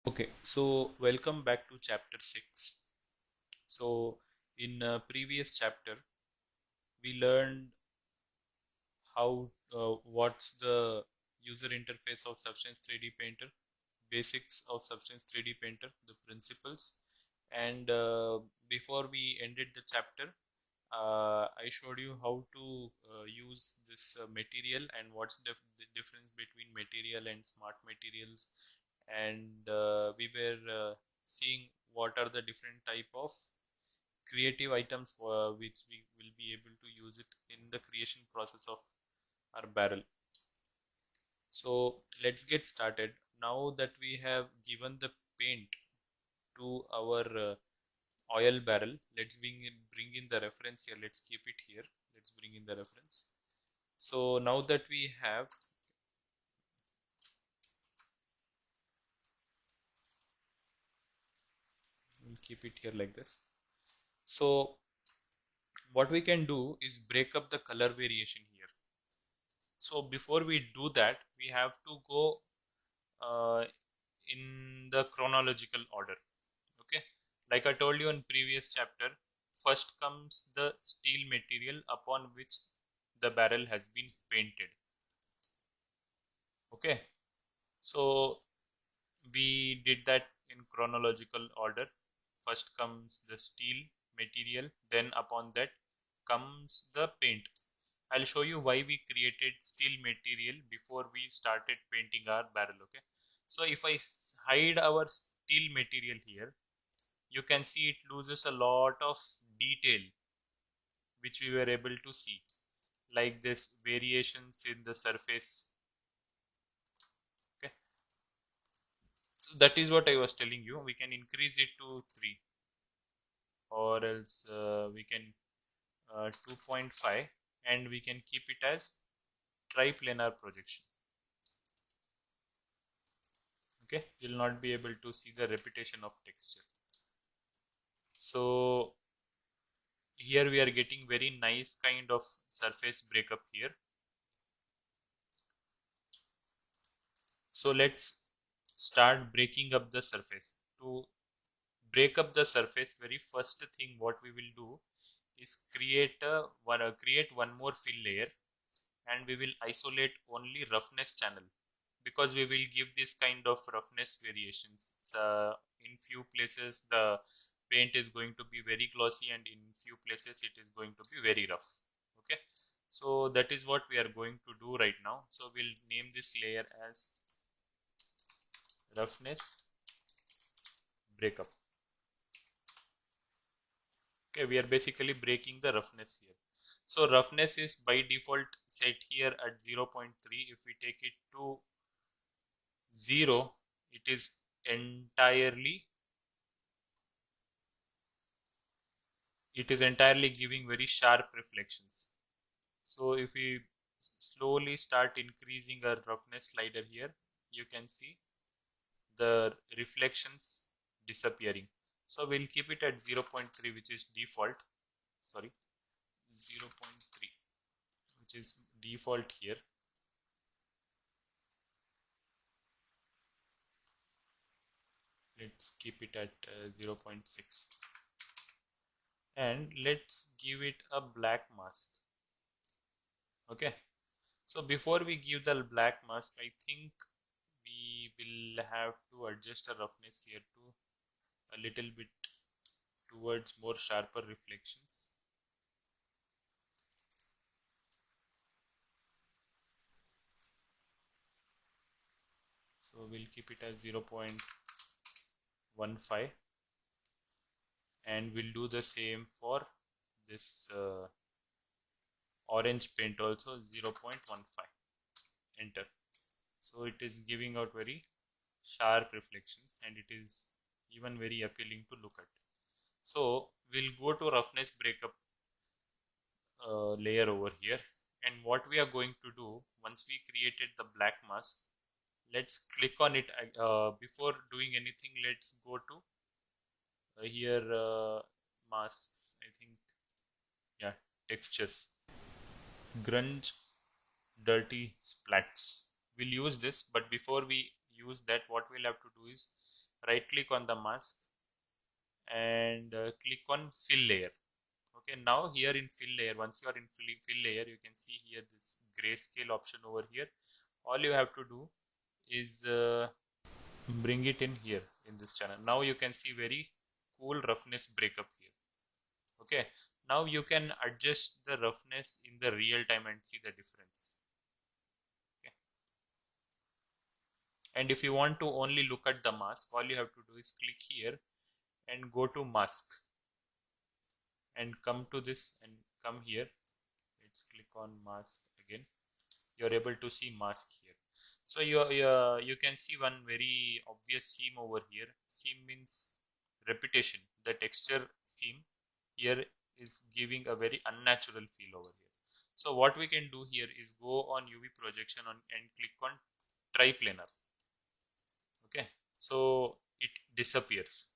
Okay, so welcome back to chapter 6. So, in previous chapter, we learned how what's the user interface of Substance 3D Painter, basics of Substance 3D Painter, the principles, and before we ended the chapter, I showed you how to use this material and what's the difference between material and smart materials, and we were seeing what are the different type of creative items which we will be able to use it in the creation process of our barrel. So let's get started. Now that we have given the paint to our oil barrel, let's bring in the reference here. Let's keep it here. Let's bring in the reference. So now that we have, we'll keep it here like this. So what we can do is break up the color variation here. So before we do that, we have to go uh, in the chronological order. Okay, like I told you in previous chapter, first comes the steel material upon which the barrel has been painted. Okay, so we did that in chronological order. First comes the steel material, then upon that comes the paint. I'll show you why we created steel material before we started painting our barrel. Okay, so if I hide our steel material here, you can see it loses a lot of detail which we were able to see, like this variations in the surface. Okay, so that is what I was telling you. We can increase it to 3, or else we can 2.5, and we can keep it as triplanar projection. Okay, you'll not be able to see the repetition of texture. So here we are getting very nice kind of surface breakup here. So let's start breaking up the surface. To break up the surface, very first thing what we will do is create one more fill layer, and we will isolate only roughness channel, because we will give this kind of roughness variations. In few places the paint is going to be very glossy, and in few places it is going to be very rough. Okay, so that is what we are going to do right now. So we'll name this layer as roughness breakup. Okay, we are basically breaking the roughness here. So roughness is by default set here at 0.3. If we take it to 0, it is entirely giving very sharp reflections. So if we slowly start increasing our roughness slider here, you can see the reflections disappearing. So we'll keep it at 0.3, which is default. Sorry, 0.3, which is default here. Let's keep it at 0.6, and let's give it a black mask. Okay, so before we give the black mask, I think we will have to adjust the roughness here to a little bit towards more sharper reflections. So we'll keep it as 0.15, and we'll do the same for this orange paint also, 0.15. Enter. So it is giving out very sharp reflections, and it is even very appealing to look at. So we'll go to roughness breakup layer over here, and what we are going to do once we created the black mask, let's click on it. Before doing anything, let's go to here, masks, I think. Yeah, textures, grunge, dirty splats. We'll use this, but before we use that, what we'll have to do is right click on the mask and click on fill layer. Okay, now here in fill layer, once you are in fill layer, you can see here this grayscale option over here. All you have to do is bring it in here in this channel. Now you can see very cool roughness breakup here. Okay, now you can adjust the roughness in the real time and see the difference. Okay, and if you want to only look at the mask, all you have to do is click here and go to mask and come to this and come here. Let's click on mask again. You're able to see mask here. So you can see one very obvious seam over here. Seam means repetition. The texture seam here is giving a very unnatural feel over here. So what we can do here is go on UV projection and click on triplanar. Okay, so it disappears.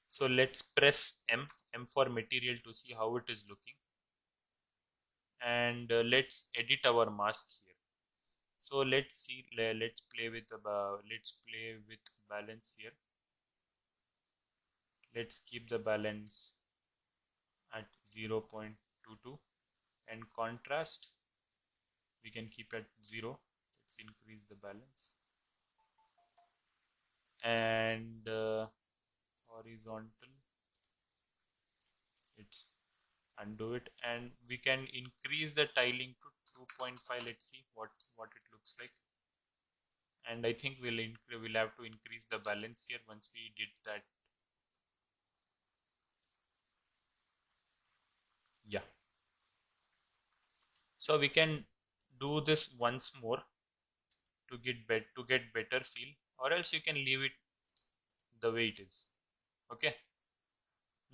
So let's press M for material to see how it is looking, and let's edit our mask here. So let's see, let's play with balance here. Let's keep the balance at 0.22 and contrast we can keep at 0. Let's increase the balance and horizontal, let's undo it, and we can increase the tiling to 2.5. Let's see what it looks like. And I think we'll have to increase the balance here once we did that. Yeah, so we can do this once more to get better feel, or else you can leave it the way it is. Okay,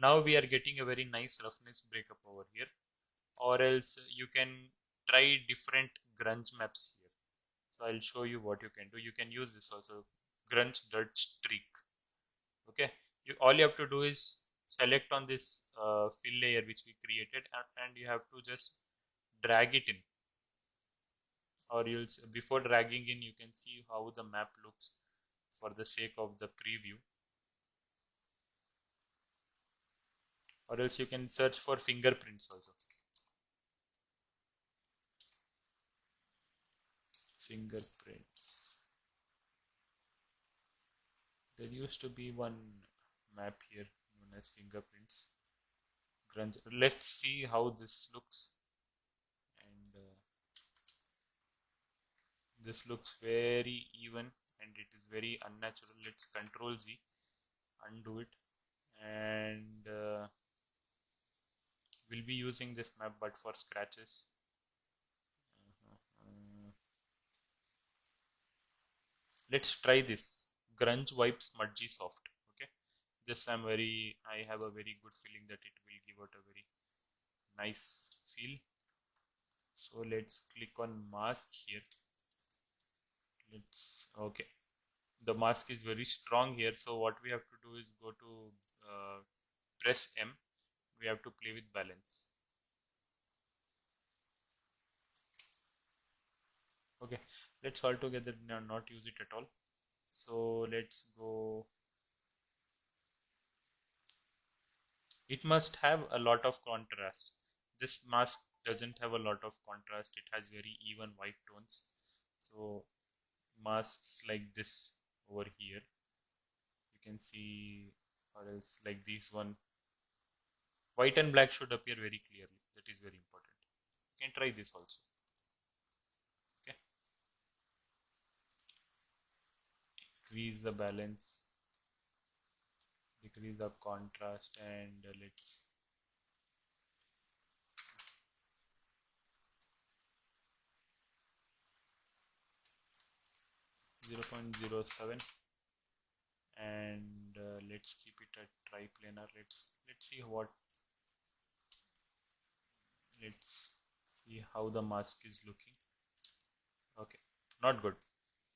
now we are getting a very nice roughness breakup over here, or else you can try different grunge maps here. So I'll show you what you can do. You can use this also, grunge dirt streak. Okay, all you have to do is select on this fill layer which we created, and you have to just drag it in, or you'll before dragging in you can see how the map looks for the sake of the preview, or else you can search for fingerprints also. Fingerprints, there used to be one map here known as fingerprints grunge. Let's see how this looks, and this looks very even and it is very unnatural. Let's Control Z, undo it, and we'll be using this map but for scratches. Let's try this grunge wipe smudgy soft. Okay, this I have a very good feeling that it will give out a very nice feel. So let's click on mask here. Okay, the mask is very strong here, so what we have to do is go to press M. We have to play with balance. Okay, let's all together not use it at all. So let's go. It must have a lot of contrast. This mask doesn't have a lot of contrast. It has very even white tones. So masks like this over here, you can see, or else like this one, white and black should appear very clearly. That is very important. You can try this also. Okay, increase the balance, decrease the contrast, and let's 0.07, and let's keep it at triplanar. Let's see what let's see how the mask is looking. Okay, not good,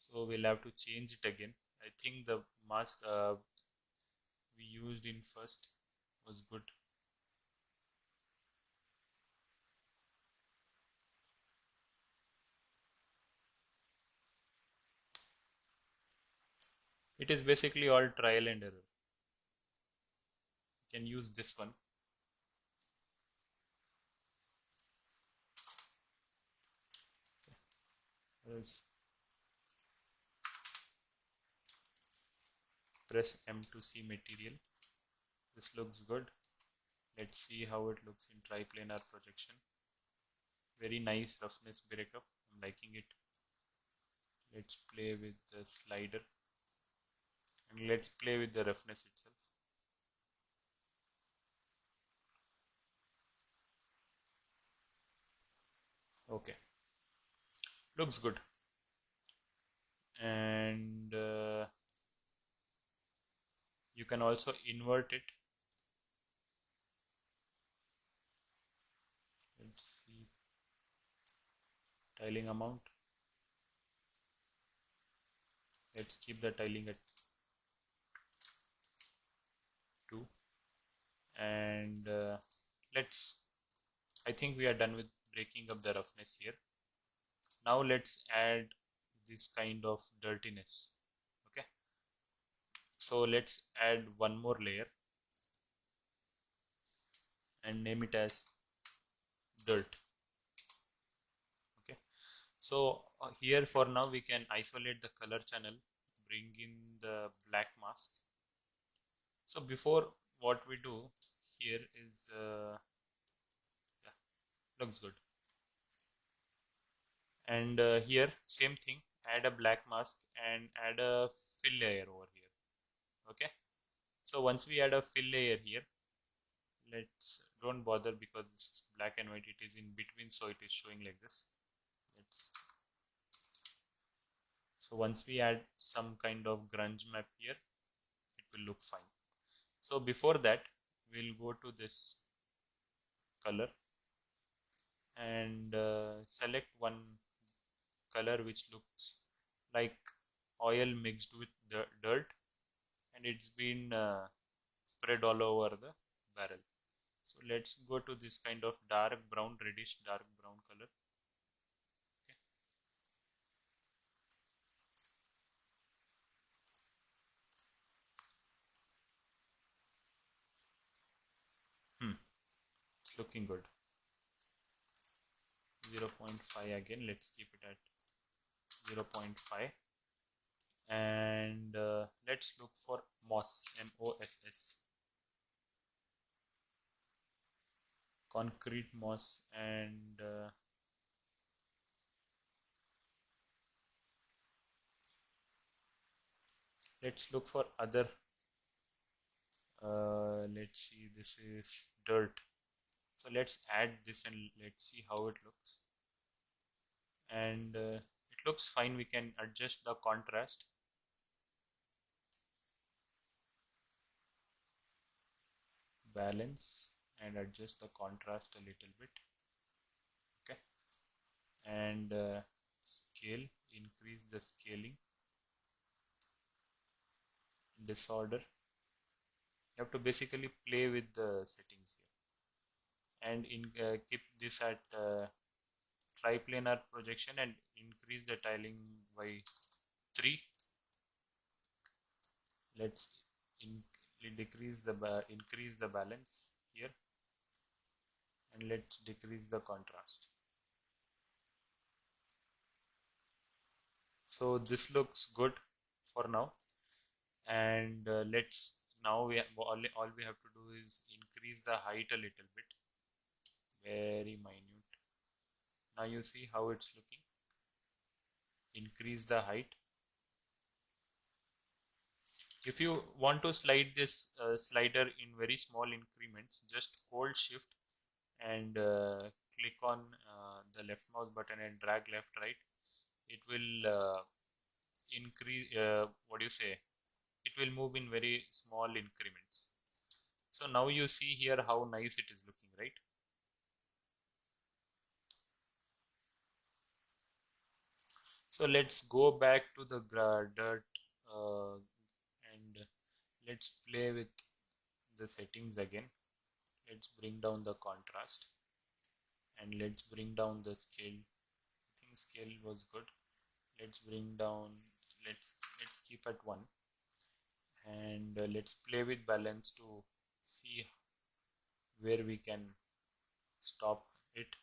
so we'll have to change it again. I think the mask we used in first was good. It is basically all trial and error. You can use this one. Press M to see material. This looks good. Let's see how it looks in triplanar projection. Very nice roughness breakup. I'm liking it. Let's play with the slider and let's play with the roughness itself. Okay, looks good. And you can also invert it. Let's see, tiling amount. Let's keep the tiling at 2. And I think we are done with breaking up the roughness here. Now let's add this kind of dirtiness. Okay, so let's add one more layer and name it as dirt. Okay, so here for now we can isolate the color channel, bring in the black mask. So before, what we do here is yeah, looks good. And here same thing, add a black mask and add a fill layer over here. Okay, so once we add a fill layer here, let's don't bother because this is black and white, it is in between, so it is showing like this. So once we add some kind of grunge map here, it will look fine. So before that, we'll go to this color and select one color which looks like oil mixed with the dirt, and it's been spread all over the barrel. So let's go to this kind of dark brown, reddish dark brown color. It's looking good. 0.5 again, let's keep it at 0.5. And let's look for moss, MOSS, concrete moss. And let's look for other let's see, this is dirt, so let's add this and let's see how it looks. And it looks fine. We can adjust the contrast. Balance and adjust the contrast a little bit. Okay, and scale, increase the scaling. Disorder, you have to basically play with the settings here, and keep this at triplanar projection and increase the tiling by 3. Let's increase the balance here, and let's decrease the contrast. So this looks good for now. And let's now all we have to do is increase the height a little bit, very minute. Now you see how it's looking. Increase the height. If you want to slide this slider in very small increments, just hold shift and click on the left mouse button and drag left right. It will increase, what do you say, it will move in very small increments. So now you see here how nice it is looking, right? So let's go back to the dirt and let's play with the settings again. Let's bring down the contrast and let's bring down the scale. I think scale was good. Let's bring down, let's keep at 1. and let's play with balance to see where we can stop it.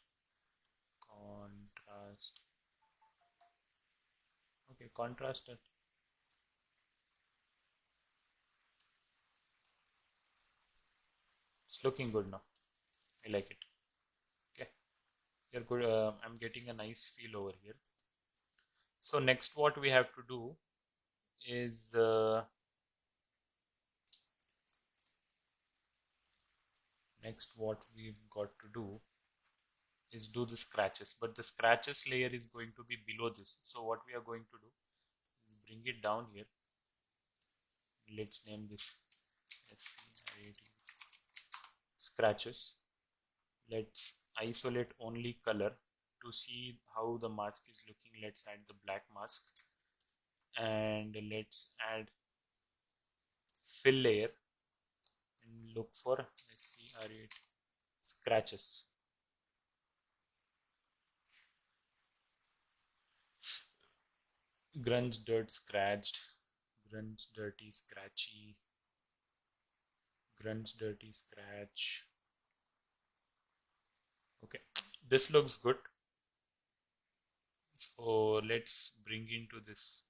Contrast. Okay, contrast it. It's looking good now. I like it. Okay, you're good. I'm getting a nice feel over here. So next what we have to do is next what we've got to do is do the scratches, but the scratches layer is going to be below this. So what we are going to do is bring it down here. Let's name this scratches. Let's isolate only color to see how the mask is looking. Let's add the black mask and let's add fill layer and look for scratches. Grunge, dirt, scratched, grunge, dirty, scratchy, grunge, dirty, scratch. Okay, this looks good. So let's bring into this,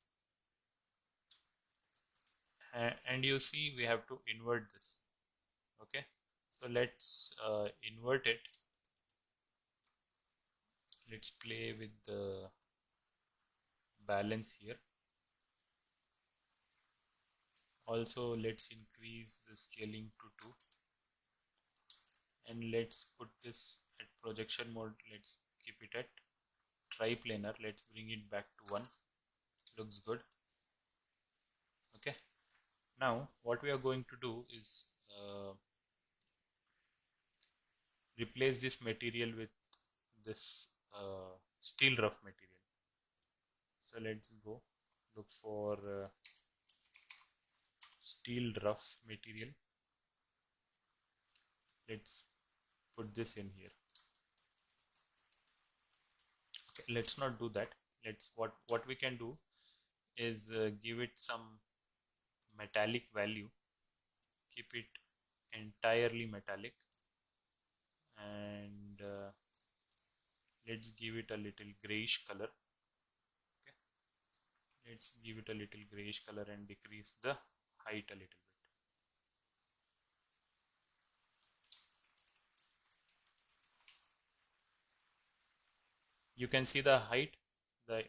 and you see we have to invert this. Okay, so let's invert it. Let's play with the balance here. Also, let's increase the scaling to 2, and let's put this at projection mode. Let's keep it at triplanar. Let's bring it back to 1. Looks good. Okay, now what we are going to do is replace this material with this steel rough material. So let's go look for steel rough material. Let's put this in here. Okay, let's not do that. Let's what we can do is give it some metallic value. Keep it entirely metallic, and let's give it a little grayish color. Okay, let's give it a little grayish color and decrease the height a little bit. You can see the height, the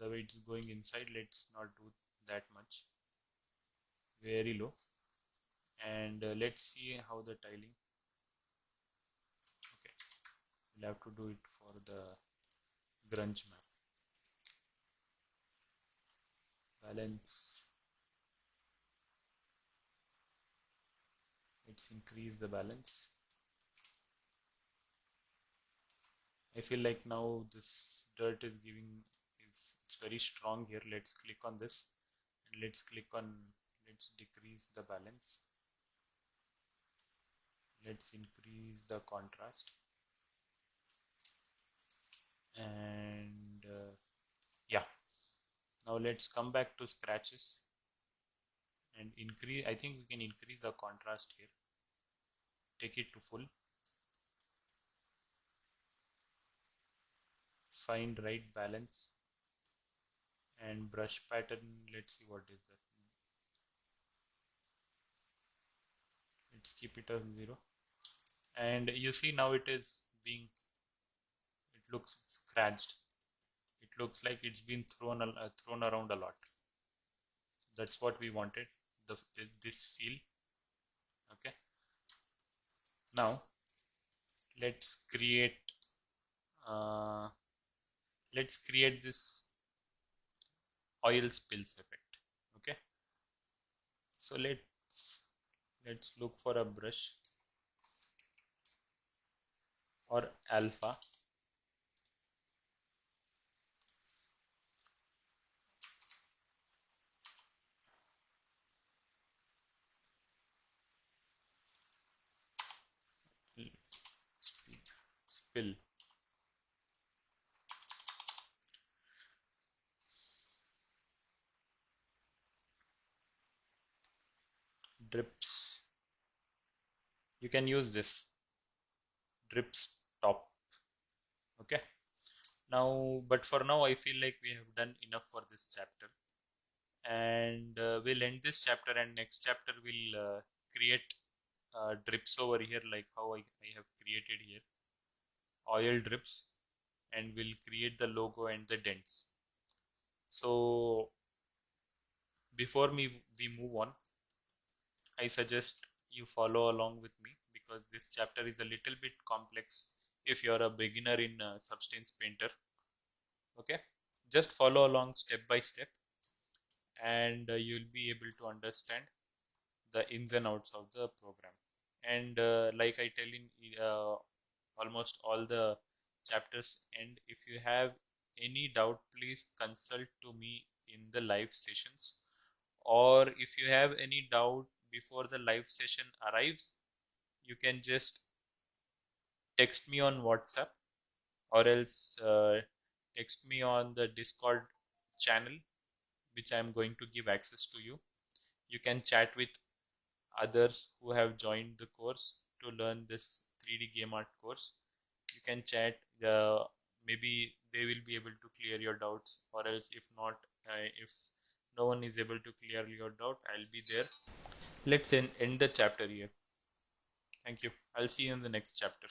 way it's going inside. Let's not do that much. Very low, and let's see how the tiling. Okay, we'll have to do it for the grunge map. Balance. Let's increase the balance. I feel like now this dirt is giving it's very strong here. Let's click on this and let's decrease the balance. Let's increase the contrast, and yeah, now let's come back to scratches and increase. I think we can increase the contrast here. Take it to full. Find right balance and brush pattern. Let's see what is that. Let's keep it on 0, and you see now it is being, it looks scratched. It looks like it's been thrown around a lot. That's what we wanted, this feel. Okay, now let's create uh, this oil spills effect. Okay, so let's look for a brush or alpha. Spill. drips. You can use this drips top. Okay. Now, but for now, I feel like we have done enough for this chapter, and we'll end this chapter. And next chapter, we'll create drips over here, like how I have created here, oil drips, and we'll create the logo and the dents. So before we move on, I suggest you follow along with me because this chapter is a little bit complex if you're a beginner in Substance Painter. Okay, just follow along step by step, and you'll be able to understand the ins and outs of the program. And like I tell in almost all the chapters, and if you have any doubt, please consult to me in the live sessions, or if you have any doubt before the live session arrives, you can just text me on WhatsApp, or else text me on the Discord channel, which I am going to give access to you. You can chat with others who have joined the course to learn this 3D game art course. You can chat, maybe they will be able to clear your doubts, or else if not, if no one is able to clear your doubt, I'll be there. Let's end the chapter here. Thank you. I'll see you in the next chapter.